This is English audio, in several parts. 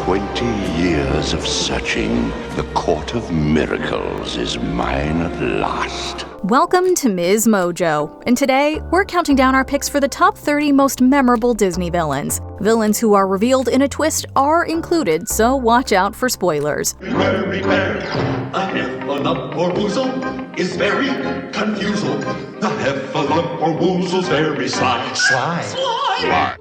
20 years of searching, the Court of Miracles is mine at last. Welcome to MsMojo, and today we're counting down our picks for the top 30 most memorable Disney villains. Villains who are revealed in a twist are included, so watch out for spoilers. Beware, a heffalump or woozle is very confusal. The heffalump or woozle's very sly. Sly.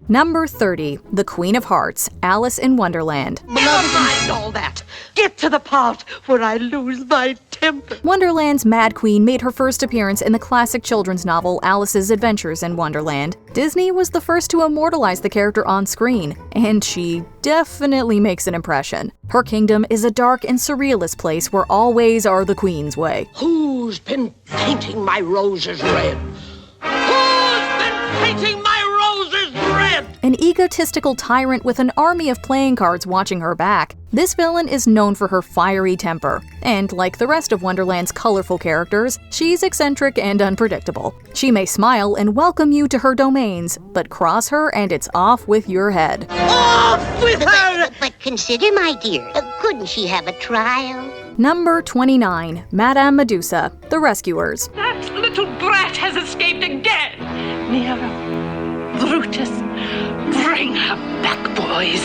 Number 30, the Queen of Hearts, Alice in Wonderland. Never mind all that. Get to the part where I lose my temper. Wonderland's Mad Queen made her first appearance in the classic children's novel Alice's Adventures in Wonderland. Disney was the first to immortalize the character on screen, and she definitely makes an impression. Her kingdom is a dark and surrealist place where all ways are the Queen's way. Who's been painting my roses red? Who's been painting my roses red? An egotistical tyrant with an army of playing cards watching her back, this villain is known for her fiery temper. And like the rest of Wonderland's colorful characters, she's eccentric and unpredictable. She may smile and welcome you to her domains, but cross her and it's off with your head. Off with her! But consider, my dear, couldn't she have a trial? Number 29, Madame Medusa, The Rescuers. That little brat has escaped again! Nero, Brutus, bring her back, boys!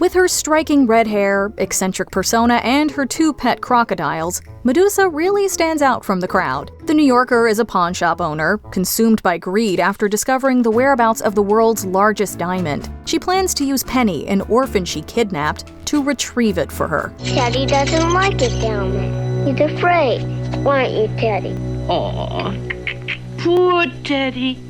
With her striking red hair, eccentric persona, and her two pet crocodiles, Medusa really stands out from the crowd. The New Yorker is a pawn shop owner, consumed by greed after discovering the whereabouts of the world's largest diamond. She plans to use Penny, an orphan she kidnapped, to retrieve it for her. Teddy doesn't like it down there. He's afraid. Why aren't you, Teddy? Aw, poor Teddy.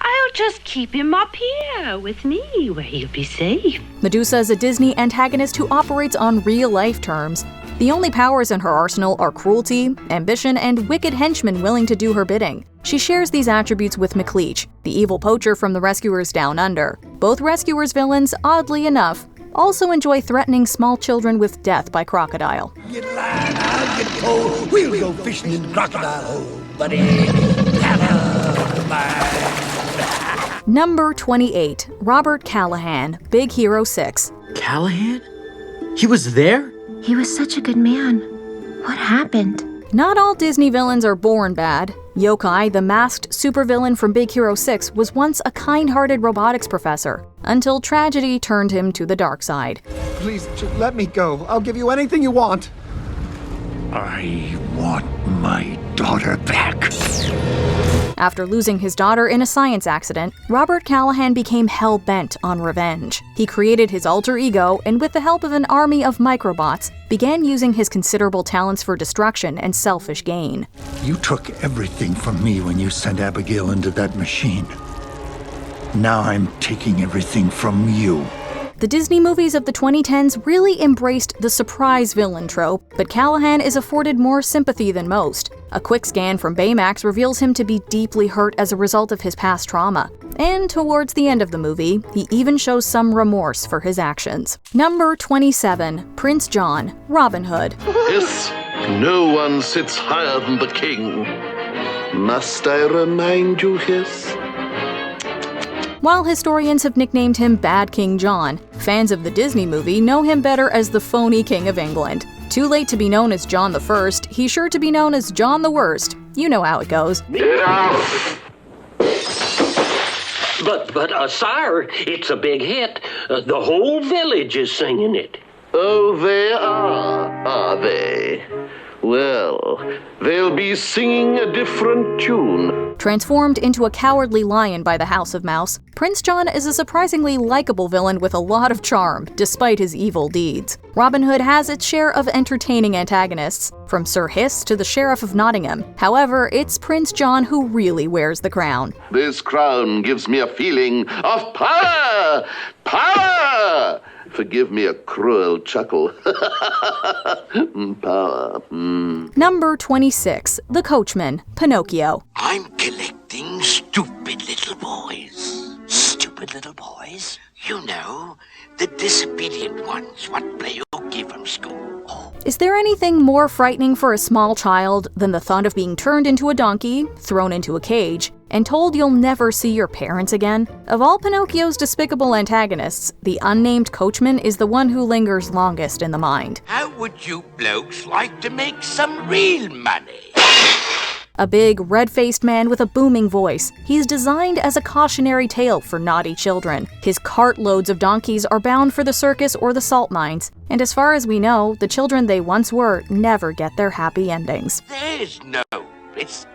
I'll just keep him up here with me where he'll be safe. Medusa is a Disney antagonist who operates on real-life terms. The only powers in her arsenal are cruelty, ambition, and wicked henchmen willing to do her bidding. She shares these attributes with McLeach, the evil poacher from the Rescuers Down Under. Both Rescuers villains, oddly enough, also enjoy threatening small children with death by crocodile. Get line, I'll get cold. We'll go fishing in Crocodile Hole, buddy. Number 28, Robert Callahan, Big Hero 6. Callahan? He was there? He was such a good man. What happened? Not all Disney villains are born bad. Yokai, the masked supervillain from Big Hero 6, was once a kind-hearted robotics professor, until tragedy turned him to the dark side. Please, let me go. I'll give you anything you want. I want my daughter back. After losing his daughter in a science accident, Robert Callahan became hell-bent on revenge. He created his alter ego and, with the help of an army of microbots, began using his considerable talents for destruction and selfish gain. You took everything from me when you sent Abigail into that machine. Now I'm taking everything from you. The Disney movies of the 2010s really embraced the surprise villain trope, but Callahan is afforded more sympathy than most. A quick scan from Baymax reveals him to be deeply hurt as a result of his past trauma. And towards the end of the movie, he even shows some remorse for his actions. Number 27, Prince John, Robin Hood. Yes, no one sits higher than the king. Must I remind you, Hiss? While historians have nicknamed him Bad King John, fans of the Disney movie know him better as the phony King of England. Too late to be known as John I, he's sure to be known as John the Worst. You know how it goes. Enough! But, sire, it's a big hit. The whole village is singing it. Oh, they are they? Well, they'll be singing a different tune. Transformed into a cowardly lion by the House of Mouse, Prince John is a surprisingly likable villain with a lot of charm, despite his evil deeds. Robin Hood has its share of entertaining antagonists, from Sir Hiss to the Sheriff of Nottingham. However, it's Prince John who really wears the crown. This crown gives me a feeling of power! Power! Forgive me a cruel chuckle. Power. Number 26, The Coachman, Pinocchio. I'm collecting stupid little boys. Stupid little boys? You know, the disobedient ones what play hooky from school. Is there anything more frightening for a small child than the thought of being turned into a donkey, thrown into a cage, and told you'll never see your parents again. Of all Pinocchio's despicable antagonists, the unnamed Coachman is the one who lingers longest in the mind. How would you blokes like to make some real money? A big, red-faced man with a booming voice. He's designed as a cautionary tale for naughty children. His cartloads of donkeys are bound for the circus or the salt mines. And as far as we know, the children they once were never get their happy endings. There's no risk.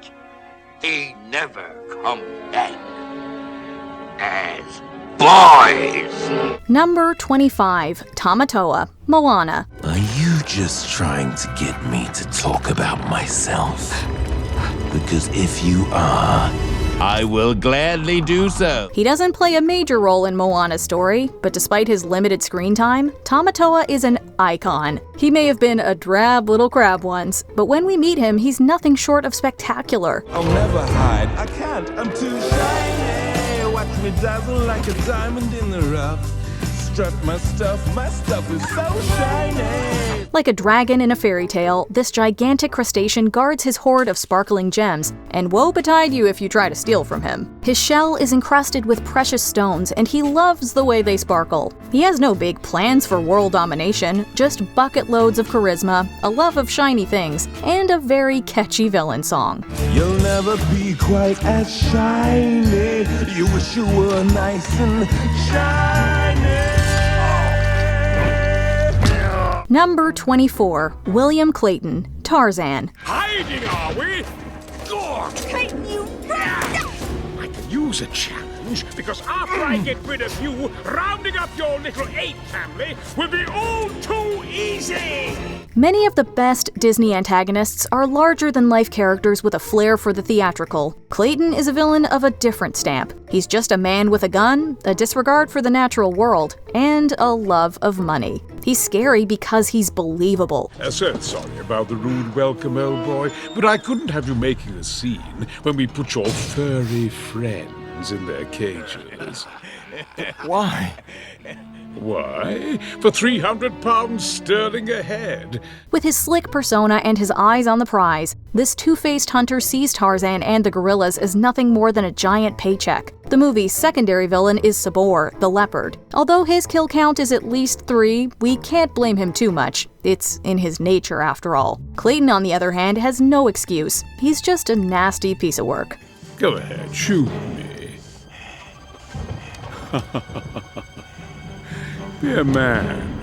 They never come back as boys. Number 25, Tamatoa, Moana. Are you just trying to get me to talk about myself? Because if you are, I will gladly do so. He doesn't play a major role in Moana's story, but despite his limited screen time, Tamatoa is an icon. He may have been a drab little crab once, but when we meet him, he's nothing short of spectacular. I'll never hide, I can't, I'm too shiny. Watch me dazzle like a diamond in the rough. Strut my stuff is so shiny. Like a dragon in a fairy tale, this gigantic crustacean guards his hoard of sparkling gems, and woe betide you if you try to steal from him. His shell is encrusted with precious stones, and he loves the way they sparkle. He has no big plans for world domination, just bucket loads of charisma, a love of shiny things, and a very catchy villain song. You'll never be quite as shiny. You wish you were nice and shiny. Number 24, William Clayton, Tarzan. Hiding, are we? Go! Clayton, you... I could use a challenge, because after I get rid of you, rounding up your little ape family will be all too easy! Many of the best Disney antagonists are larger-than-life characters with a flair for the theatrical. Clayton is a villain of a different stamp. He's just a man with a gun, a disregard for the natural world, and a love of money. He's scary because he's believable. I said sorry about the rude welcome, old boy, but I couldn't have you making a scene when we put your furry friends in their cages. Why? Why? For 300 pounds sterling a head. With his slick persona and his eyes on the prize, this two-faced hunter sees Tarzan and the gorillas as nothing more than a giant paycheck. The movie's secondary villain is Sabor, the leopard. Although his kill count is at least 3, we can't blame him too much. It's in his nature, after all. Clayton, on the other hand, has no excuse. He's just a nasty piece of work. Go ahead, shoot me. Be a man.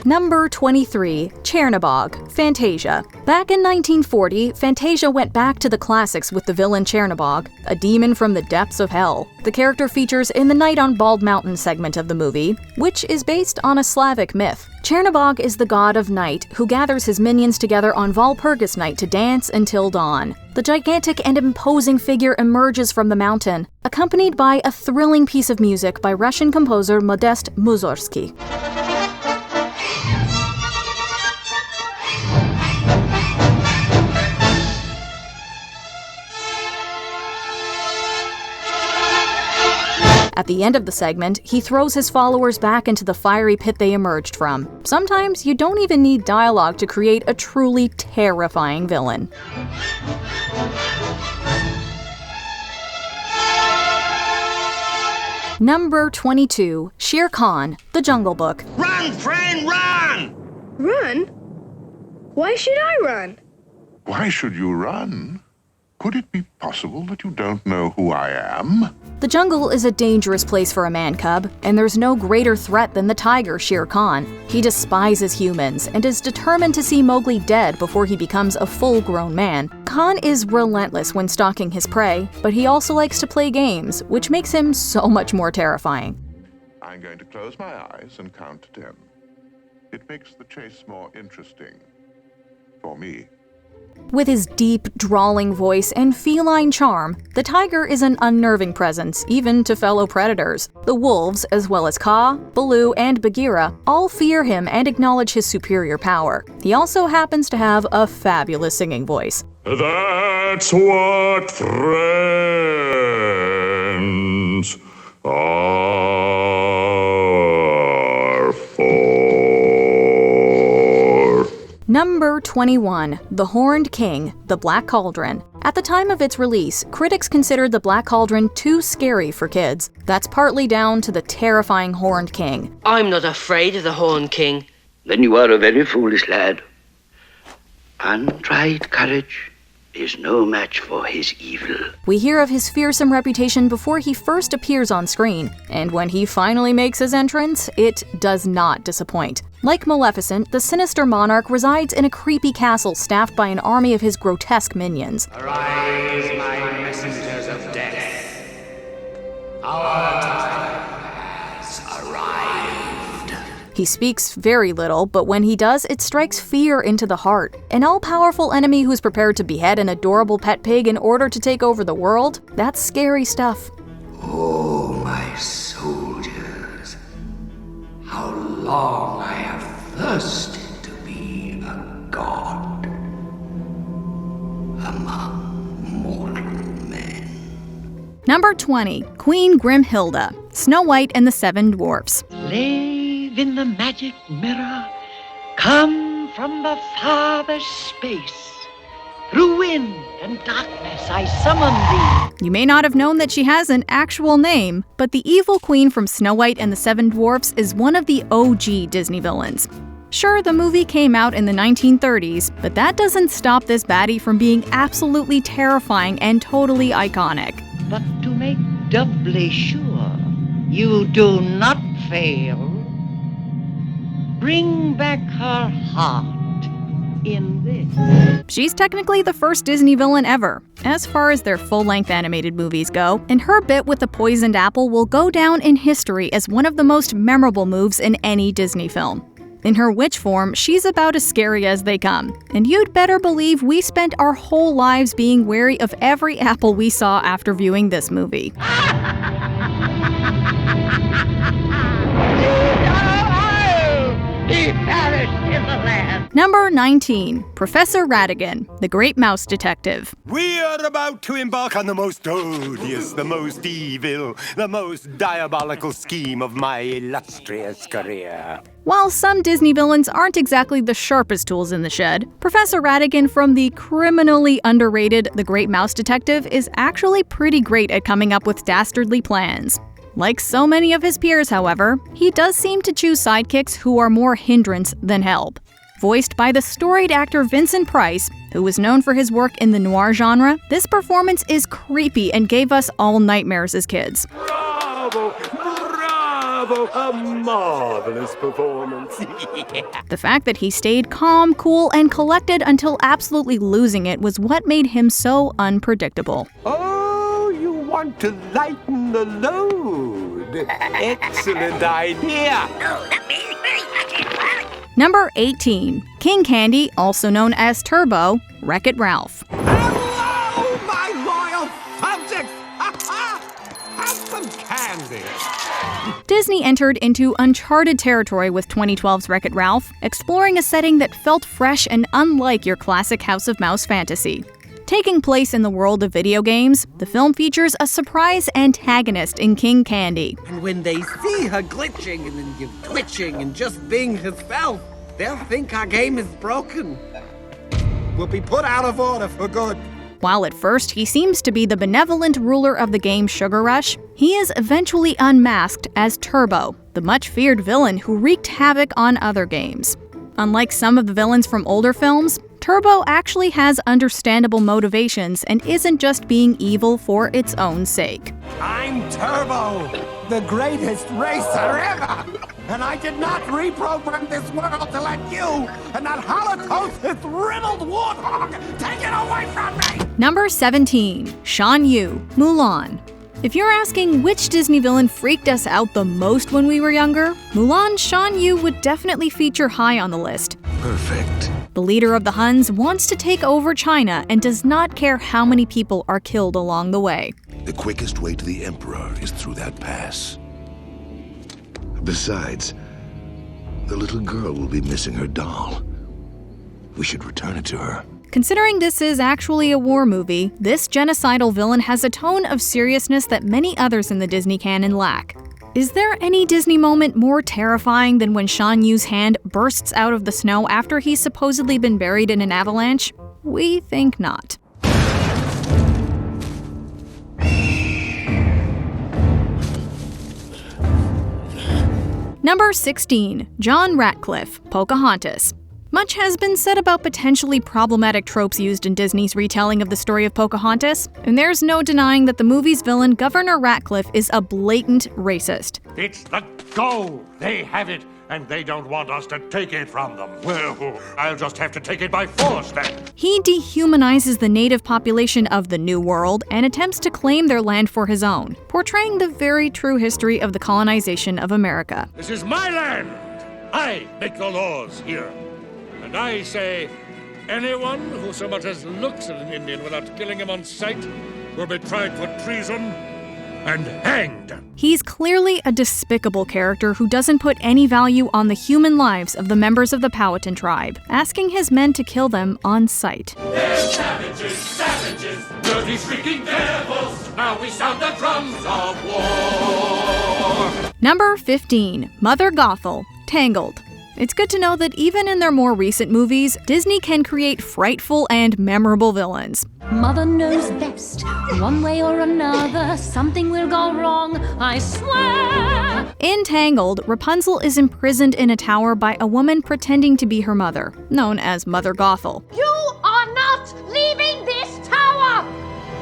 Number 23, Chernabog, Fantasia. Back in 1940, Fantasia went back to the classics with the villain Chernabog, a demon from the depths of hell. The character features in the Night on Bald Mountain segment of the movie, which is based on a Slavic myth. Chernabog is the god of night who gathers his minions together on Walpurgis night to dance until dawn. The gigantic and imposing figure emerges from the mountain, accompanied by a thrilling piece of music by Russian composer Modest Mussorgsky. At the end of the segment, he throws his followers back into the fiery pit they emerged from. Sometimes you don't even need dialogue to create a truly terrifying villain. Number 22, Shere Khan, The Jungle Book. Run, friend, run! Run? Why should I run? Why should you run? Could it be possible that you don't know who I am? The jungle is a dangerous place for a man cub, and there's no greater threat than the tiger Shere Khan. He despises humans and is determined to see Mowgli dead before he becomes a full-grown man. Khan is relentless when stalking his prey, but he also likes to play games, which makes him so much more terrifying. I'm going to close my eyes and count to 10. It makes the chase more interesting. For me. With his deep, drawling voice and feline charm, the tiger is an unnerving presence, even to fellow predators. The wolves, as well as Kaa, Baloo, and Bagheera, all fear him and acknowledge his superior power. He also happens to have a fabulous singing voice. That's what friends are for. Number 21. The Horned King, The Black Cauldron. At the time of its release, critics considered The Black Cauldron too scary for kids. That's partly down to the terrifying Horned King. I'm not afraid of the Horned King. Then you are a very foolish lad. Untried courage is no match for his evil. We hear of his fearsome reputation before he first appears on screen, and when he finally makes his entrance, it does not disappoint. Like Maleficent, the sinister monarch resides in a creepy castle staffed by an army of his grotesque minions. Arise, my messengers of death. Our time has arrived. He speaks very little, but when he does, it strikes fear into the heart. An all-powerful enemy who's prepared to behead an adorable pet pig in order to take over the world? That's scary stuff. Oh, my soldiers, how long I have thirsted to be a god among mortal men. Number 20. Queen Grimhilde, Snow White and the Seven Dwarfs. Slave in the magic mirror, come from the farthest space. Through wind and darkness I summon thee. You may not have known that she has an actual name, but the evil queen from Snow White and the Seven Dwarfs is one of the OG Disney villains. Sure, the movie came out in the 1930s, but that doesn't stop this baddie from being absolutely terrifying and totally iconic. But to make doubly sure you do not fail, bring back her heart in this. She's technically the first Disney villain ever, as far as their full-length animated movies go, and her bit with the poisoned apple will go down in history as one of the most memorable moves in any Disney film. In her witch form, she's about as scary as they come, and you'd better believe we spent our whole lives being wary of every apple we saw after viewing this movie. He perished in the land. Number 19. Professor Ratigan, the Great Mouse Detective. We are about to embark on the most odious, the most evil, the most diabolical scheme of my illustrious career. While some Disney villains aren't exactly the sharpest tools in the shed, Professor Ratigan from the criminally underrated The Great Mouse Detective is actually pretty great at coming up with dastardly plans. Like so many of his peers, however, he does seem to choose sidekicks who are more hindrance than help. Voiced by the storied actor Vincent Price, who was known for his work in the noir genre, this performance is creepy and gave us all nightmares as kids. Bravo! Bravo! A marvelous performance. The fact that he stayed calm, cool, and collected until absolutely losing it was what made him so unpredictable. Oh, you want to lighten the load. Excellent idea. Number 18. King Candy, also known as Turbo, Wreck-It Ralph. Hello, my loyal subjects! Have some candy. Disney entered into uncharted territory with 2012's Wreck-It Ralph, exploring a setting that felt fresh and unlike your classic House of Mouse fantasy. Taking place in the world of video games, the film features a surprise antagonist in King Candy. And when they see her glitching and then twitching and just being herself, they'll think our game is broken. We'll be put out of order for good. While at first he seems to be the benevolent ruler of the game Sugar Rush, he is eventually unmasked as Turbo, the much-feared villain who wreaked havoc on other games. Unlike some of the villains from older films, Turbo actually has understandable motivations and isn't just being evil for its own sake. I'm Turbo, the greatest racer ever! And I did not reprogram this world to let you and that Holocaust-riddled warthog take it away from me! Number 17. Shan Yu, Mulan. If you're asking which Disney villain freaked us out the most when we were younger, Mulan's Shan Yu would definitely feature high on the list. Perfect. The leader of the Huns wants to take over China and does not care how many people are killed along the way. The quickest way to the Emperor is through that pass. Besides, the little girl will be missing her doll. We should return it to her. Considering this is actually a war movie, this genocidal villain has a tone of seriousness that many others in the Disney canon lack. Is there any Disney moment more terrifying than when Shan Yu's hand bursts out of the snow after he's supposedly been buried in an avalanche? We think not. Number 16. John Ratcliffe, Pocahontas. Much has been said about potentially problematic tropes used in Disney's retelling of the story of Pocahontas, and there's no denying that the movie's villain, Governor Ratcliffe, is a blatant racist. It's the gold. They have it, and they don't want us to take it from them. Well, I'll just have to take it by force then. He dehumanizes the native population of the New World and attempts to claim their land for his own, portraying the very true history of the colonization of America. This is my land. I make the laws here. And I say, anyone who so much as looks at an Indian without killing him on sight will be tried for treason and hanged. He's clearly a despicable character who doesn't put any value on the human lives of the members of the Powhatan tribe, asking his men to kill them on sight. They're savages, savages, dirty shrieking devils. Now we sound the drums of war. Number 15. Mother Gothel, Tangled. It's good to know that even in their more recent movies, Disney can create frightful and memorable villains. Mother knows best. One way or another, something will go wrong, I swear. In Tangled, Rapunzel is imprisoned in a tower by a woman pretending to be her mother, known as Mother Gothel. You are not leaving this tower!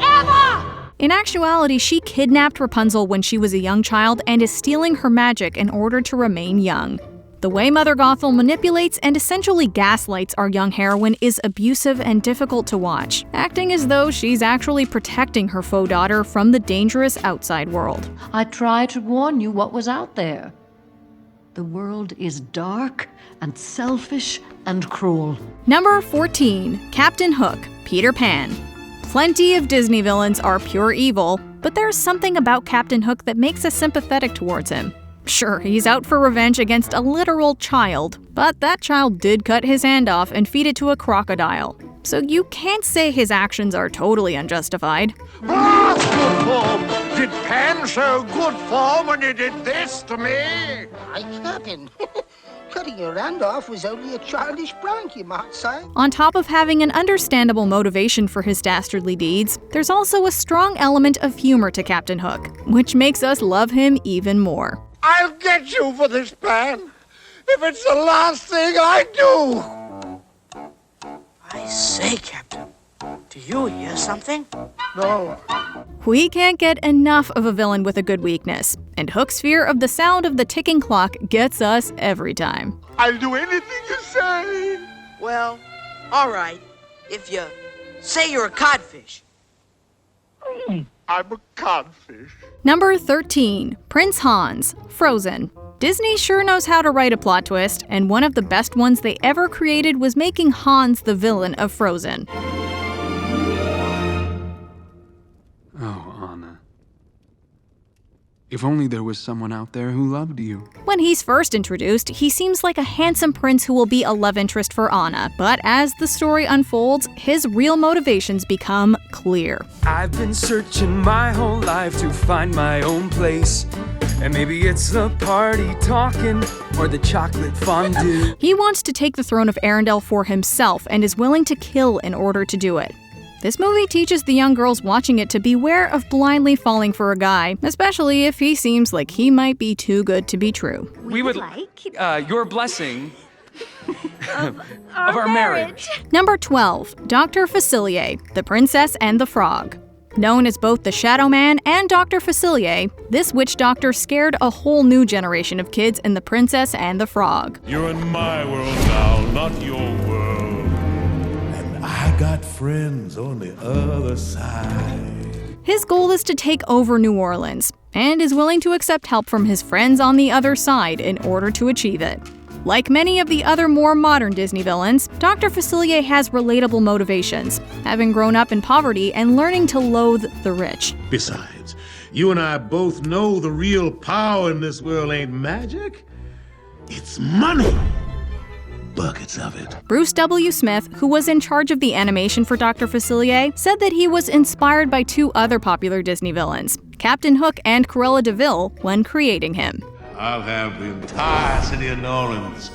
Ever! In actuality, she kidnapped Rapunzel when she was a young child and is stealing her magic in order to remain young. The way Mother Gothel manipulates and essentially gaslights our young heroine is abusive and difficult to watch, acting as though she's actually protecting her faux daughter from the dangerous outside world. I tried to warn you what was out there. The world is dark and selfish and cruel. Number 14. Captain Hook, Peter Pan. Plenty of Disney villains are pure evil, but there's something about Captain Hook that makes us sympathetic towards him. Sure, he's out for revenge against a literal child, but that child did cut his hand off and feed it to a crocodile. So you can't say his actions are totally unjustified. That's good form! Did Pan show good form when he did this to me? I Captain. Cutting your hand off was only a childish prank, you might say. On top of having an understandable motivation for his dastardly deeds, there's also a strong element of humor to Captain Hook, which makes us love him even more. I'll get you for this, Pan, if it's the last thing I do. I say, Captain, do you hear something? No. We can't get enough of a villain with a good weakness, and Hook's fear of the sound of the ticking clock gets us every time. I'll do anything you say. Well, all right, if you say you're a codfish. I'm a codfish. Number 13. Prince Hans, Frozen. Disney sure knows how to write a plot twist, and one of the best ones they ever created was making Hans the villain of Frozen. Oh, Anna. If only there was someone out there who loved you. When he's first introduced, he seems like a handsome prince who will be a love interest for Anna, but as the story unfolds, his real motivations become clear. I've been searching my whole life to find my own place. And maybe it's the party talking or the chocolate fondue. He wants to take the throne of Arendelle for himself and is willing to kill in order to do it. This movie teaches the young girls watching it to beware of blindly falling for a guy, especially if he seems like he might be too good to be true. We would like your blessing of our marriage. Number 12. Dr. Facilier, the Princess and the Frog. Known as both the Shadow Man and Dr. Facilier, this witch doctor scared a whole new generation of kids in The Princess and the Frog. You're in my world now, not your world. And I got friends on the other side. His goal is to take over New Orleans, and is willing to accept help from his friends on the other side in order to achieve it. Like many of the other more modern Disney villains, Dr. Facilier has relatable motivations, having grown up in poverty and learning to loathe the rich. Besides, you and I both know the real power in this world ain't magic. It's money. Buckets of it. Bruce W. Smith, who was in charge of the animation for Dr. Facilier, said that he was inspired by two other popular Disney villains, Captain Hook and Cruella De Vil when creating him. I'll have the entire city of New Orleans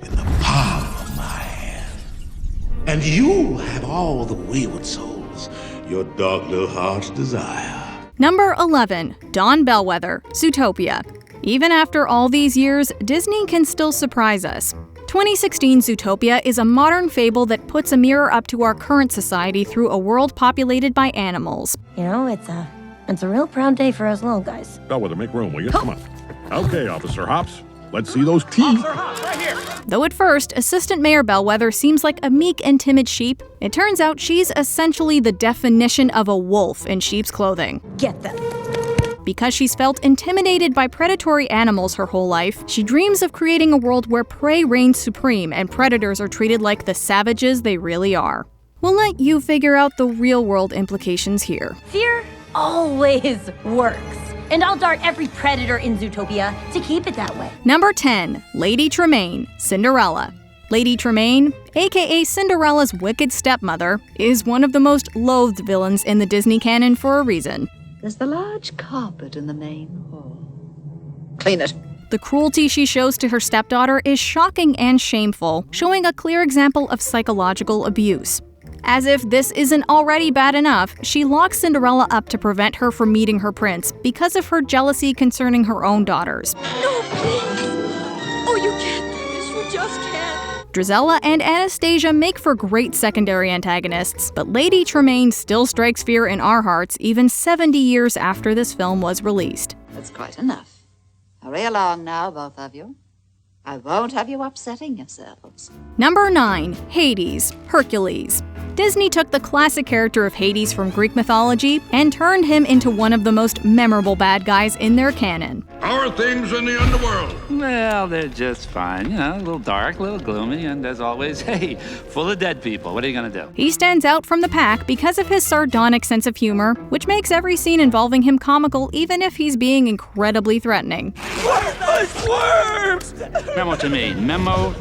in the palm of my hand. And you have all the wayward souls your dark little heart's desire. Number 11. Dawn Bellwether, Zootopia. Even after all these years, Disney can still surprise us. 2016 Zootopia is a modern fable that puts a mirror up to our current society through a world populated by animals. You know, it's a real proud day for us little guys. Bellwether, make room, will you? Come on. Okay, Officer Hops. Let's see those teeth. Officer Hops, right here. Though at first, Assistant Mayor Bellwether seems like a meek and timid sheep, it turns out she's essentially the definition of a wolf in sheep's clothing. Get them. Because she's felt intimidated by predatory animals her whole life, she dreams of creating a world where prey reigns supreme and predators are treated like the savages they really are. We'll let you figure out the real-world implications here. Fear always works. And I'll dart every predator in Zootopia to keep it that way. Number 10. Lady Tremaine, Cinderella. Lady Tremaine, aka Cinderella's wicked stepmother, is one of the most loathed villains in the Disney canon for a reason. There's the large carpet in the main hall. Clean it. The cruelty she shows to her stepdaughter is shocking and shameful, showing a clear example of psychological abuse. As if this isn't already bad enough, she locks Cinderella up to prevent her from meeting her prince because of her jealousy concerning her own daughters. No, please! Oh, you can't do this, you just can't! Drizella and Anastasia make for great secondary antagonists, but Lady Tremaine still strikes fear in our hearts even 70 years after this film was released. That's quite enough. Hurry along now, both of you. I won't have you upsetting yourselves. Number 9. Hades, Hercules. Disney took the classic character of Hades from Greek mythology and turned him into one of the most memorable bad guys in their canon. How are things in the underworld? Well, they're just fine. You know, a little dark, a little gloomy, and as always, hey, full of dead people. What are you gonna do? He stands out from the pack because of his sardonic sense of humor, which makes every scene involving him comical even if he's being incredibly threatening. Worms! Memo to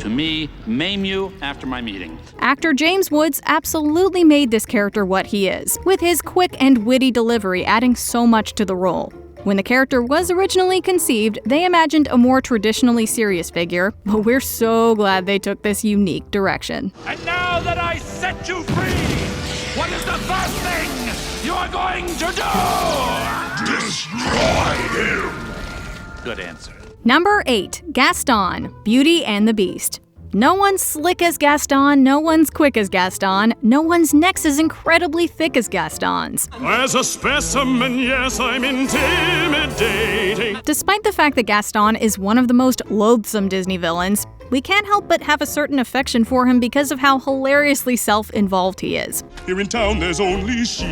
me, maim you after my meeting. Actor James Woods absolutely made this character what he is, with his quick and witty delivery adding so much to the role. When the character was originally conceived, they imagined a more traditionally serious figure, but we're so glad they took this unique direction. And now that I set you free, what is the first thing you are going to do? Destroy him! Good answer. Number 8. Gaston, Beauty and the Beast. No one's slick as Gaston, no one's quick as Gaston, no one's neck's as incredibly thick as Gaston's. As a specimen, yes, I'm intimidating. Despite the fact that Gaston is one of the most loathsome Disney villains, we can't help but have a certain affection for him because of how hilariously self-involved he is. Here in town there's only she,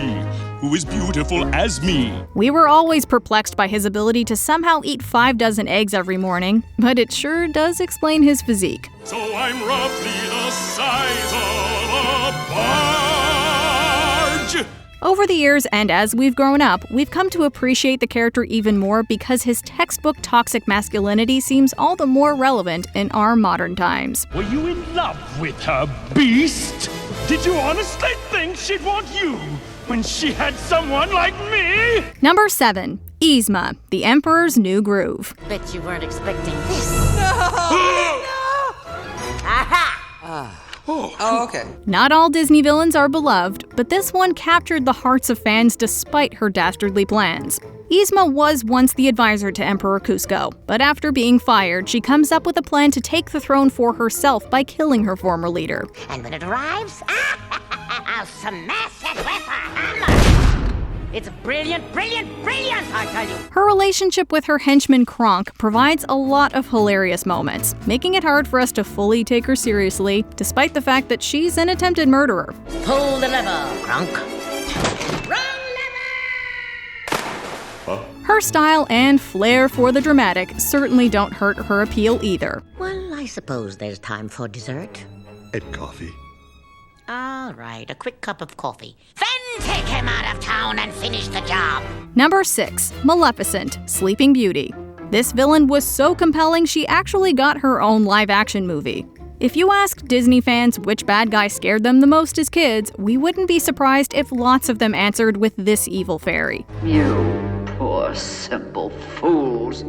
who is beautiful as me. We were always perplexed by his ability to somehow eat 5 dozen eggs every morning, but it sure does explain his physique. So I'm roughly the size of a barge. Over the years, and as we've grown up, we've come to appreciate the character even more because his textbook toxic masculinity seems all the more relevant in our modern times. Were you in love with her, beast? Did you honestly think she'd want you when she had someone like me? Number 7. Yzma, the Emperor's New Groove. Bet you weren't expecting this. No! Aha! Oh, okay. Not all Disney villains are beloved, but this one captured the hearts of fans despite her dastardly plans. Yzma was once the advisor to Emperor Cusco, but after being fired, she comes up with a plan to take the throne for herself by killing her former leader. And when it arrives, I'll smash it with a hammer! It's brilliant, brilliant, brilliant, I tell you! Her relationship with her henchman Kronk provides a lot of hilarious moments, making it hard for us to fully take her seriously, despite the fact that she's an attempted murderer. Pull the lever, Kronk. Her style and flair for the dramatic certainly don't hurt her appeal either. Well, I suppose there's time for dessert. And coffee. All right, a quick cup of coffee. Then take him out of town and finish the job. Number 6. Maleficent, Sleeping Beauty. This villain was so compelling she actually got her own live-action movie. If you asked Disney fans which bad guy scared them the most as kids, we wouldn't be surprised if lots of them answered with this evil fairy. You poor Poor simple fools,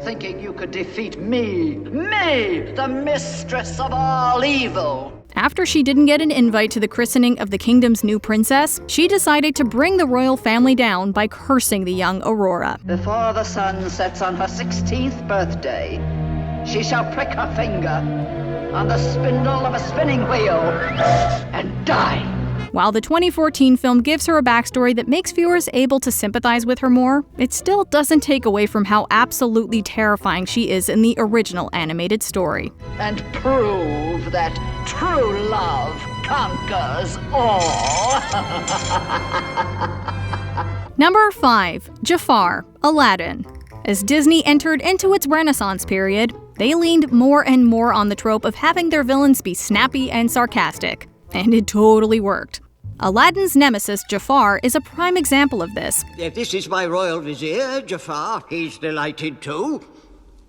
thinking you could defeat me, the mistress of all evil. After she didn't get an invite to the christening of the kingdom's new princess, she decided to bring the royal family down by cursing the young Aurora. Before the sun sets on her 16th birthday, she shall prick her finger on the spindle of a spinning wheel and die. While the 2014 film gives her a backstory that makes viewers able to sympathize with her more, it still doesn't take away from how absolutely terrifying she is in the original animated story. And prove that true love conquers all. Number 5. Jafar, Aladdin. As Disney entered into its Renaissance period, they leaned more and more on the trope of having their villains be snappy and sarcastic. And it totally worked. Aladdin's nemesis, Jafar, is a prime example of this. This is my royal vizier, Jafar. He's delighted too.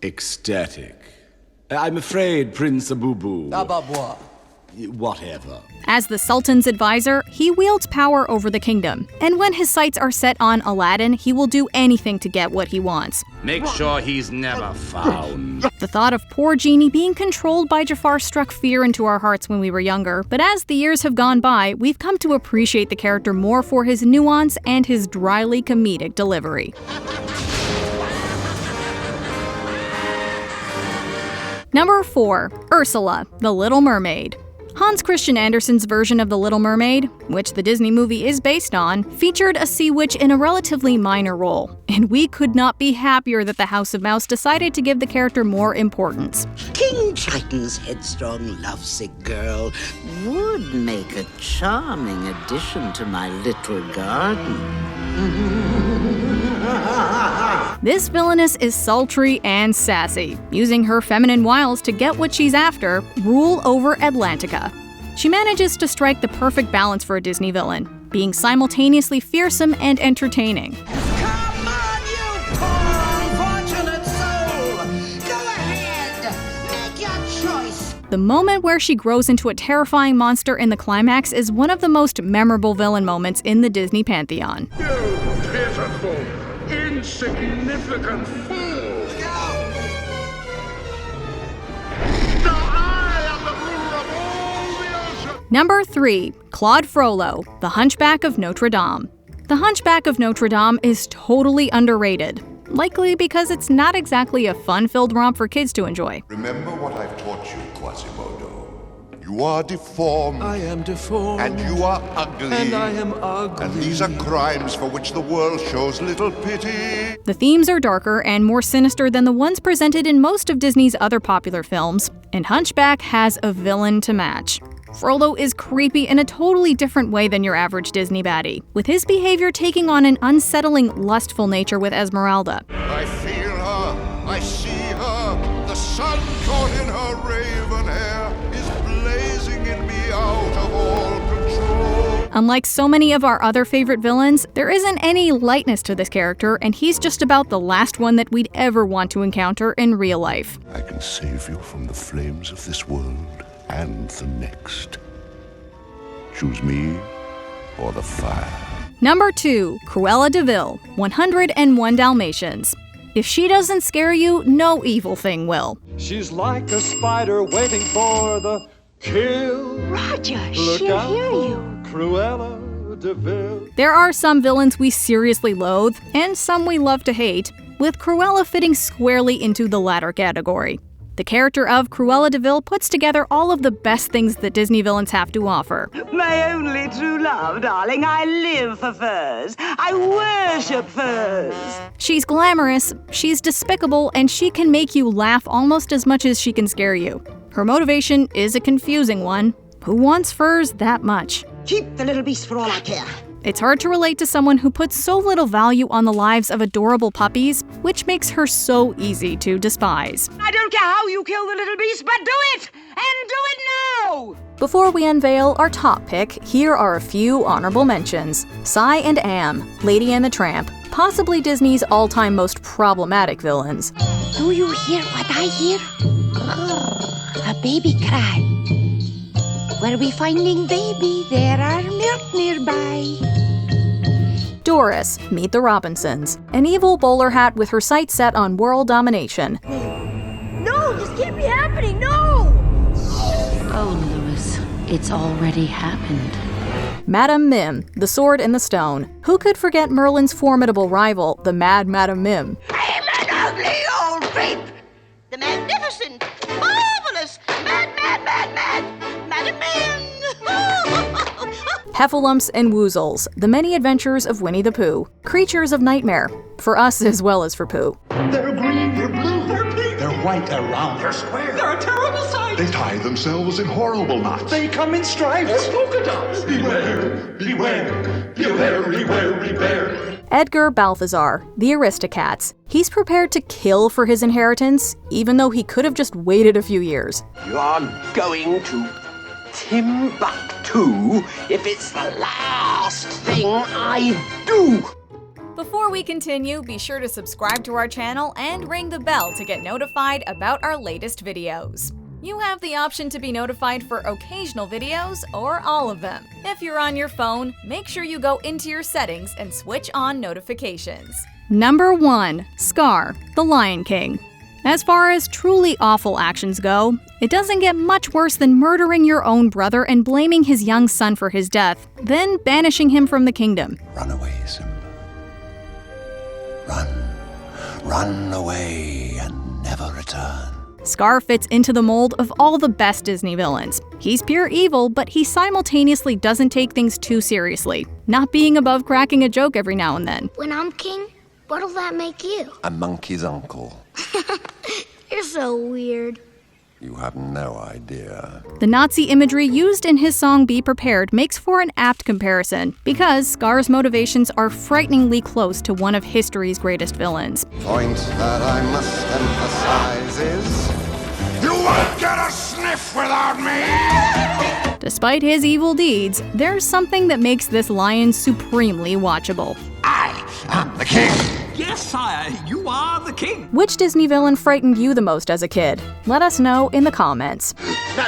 Ecstatic. I'm afraid, Prince Abubu. Whatever. As the Sultan's advisor, he wields power over the kingdom. And when his sights are set on Aladdin, he will do anything to get what he wants. Make sure he's never found. The thought of poor Genie being controlled by Jafar struck fear into our hearts when we were younger, but as the years have gone by, we've come to appreciate the character more for his nuance and his dryly comedic delivery. Number 4. Ursula, the Little Mermaid. Hans Christian Andersen's version of The Little Mermaid, which the Disney movie is based on, featured a sea witch in a relatively minor role, and we could not be happier that the House of Mouse decided to give the character more importance. King Triton's headstrong, lovesick girl would make a charming addition to my little garden. This villainess is sultry and sassy, using her feminine wiles to get what she's after, rule over Atlantica. She manages to strike the perfect balance for a Disney villain, being simultaneously fearsome and entertaining. Come on, you poor unfortunate soul! Go ahead, make your choice. The moment where she grows into a terrifying monster in the climax is one of the most memorable villain moments in the Disney pantheon. You pitiful, insignificant fool! Now I am the ruler of all the ocean! Number 3. Claude Frollo, the Hunchback of Notre Dame. The Hunchback of Notre Dame is totally underrated, likely because it's not exactly a fun-filled romp for kids to enjoy. Remember what I've taught you, Quasimodo. You are deformed. I am deformed. And you are ugly. And I am ugly. And these are crimes for which the world shows little pity. The themes are darker and more sinister than the ones presented in most of Disney's other popular films, and Hunchback has a villain to match. Frollo is creepy in a totally different way than your average Disney baddie, with his behavior taking on an unsettling, lustful nature with Esmeralda. I feel her. I see her. The sun caught in her raven hair is blazing in me out of all control. Unlike so many of our other favorite villains, there isn't any lightness to this character, and he's just about the last one that we'd ever want to encounter in real life. I can save you from the flames of this world and the next. Choose me or the fire. Number 2. Cruella De Vil, 101 Dalmatians. If she doesn't scare you, no evil thing will. She's like a spider waiting for the kill. Roger, Look she'll out hear for you. Cruella De Vil. There are some villains we seriously loathe, and some we love to hate, with Cruella fitting squarely into the latter category. The character of Cruella De Vil puts together all of the best things that Disney villains have to offer. My only true love, darling. I live for furs. I worship furs. She's glamorous, she's despicable, and she can make you laugh almost as much as she can scare you. Her motivation is a confusing one. Who wants furs that much? Keep the little beast for all I care. It's hard to relate to someone who puts so little value on the lives of adorable puppies, which makes her so easy to despise. I don't care how you kill the little beast, but do it! And do it now! Before we unveil our top pick, here are a few honorable mentions. Cy and Am, Lady and the Tramp, possibly Disney's all-time most problematic villains. Do you hear what I hear? A baby cry. Where we finding baby, there are milk nearby. Doris, meet the Robinsons, an evil bowler hat with her sights set on world domination. No, this can't be happening, no! Oh, Louis, it's already happened. Madame Mim, the Sword in the Stone. Who could forget Merlin's formidable rival, the Mad Madame Mim? I'm an ugly old creep! The magnificent, marvelous, mad Madam Mim! Heffalumps and Woozles, the many adventures of Winnie the Pooh. Creatures of nightmare, for us as well as for Pooh. They're green, they're blue, they're pink, they're white, they're round, they're square. They're a terrible sight. They tie themselves in horrible knots. They come in stripes. Or polka dots. Beware, beware, beware, beware, beware. Edgar Balthazar, the Aristocats. He's prepared to kill for his inheritance, even though he could have just waited a few years. You're going to Timbuktu if it's the last thing I do. Before we continue, be sure to subscribe to our channel and ring the bell to get notified about our latest videos. You have the option to be notified for occasional videos or all of them. If you're on your phone, make sure you go into your settings and switch on notifications. Number 1. Scar, the Lion King. As far as truly awful actions go, it doesn't get much worse than murdering your own brother and blaming his young son for his death, then banishing him from the kingdom. Run away, Simba. Run away and never return. Scar fits into the mold of all the best Disney villains. He's pure evil, but he simultaneously doesn't take things too seriously, not being above cracking a joke every now and then. When I'm king, what'll that make you? A monkey's uncle. You're so weird. You have no idea. The Nazi imagery used in his song Be Prepared makes for an apt comparison, because Scar's motivations are frighteningly close to one of history's greatest villains. Point that I must emphasize is, you won't get a sniff without me! Despite his evil deeds, there's something that makes this lion supremely watchable. I'm the king! Yes, sire, you are the king. Which Disney villain frightened you the most as a kid? Let us know in the comments.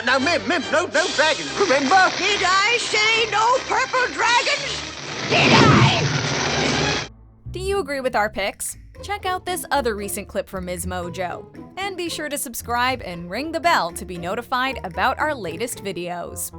No, Mim, no dragons, remember? Did I say no purple dragons? Did I? Do you agree with our picks? Check out this other recent clip from MsMojo. And be sure to subscribe and ring the bell to be notified about our latest videos.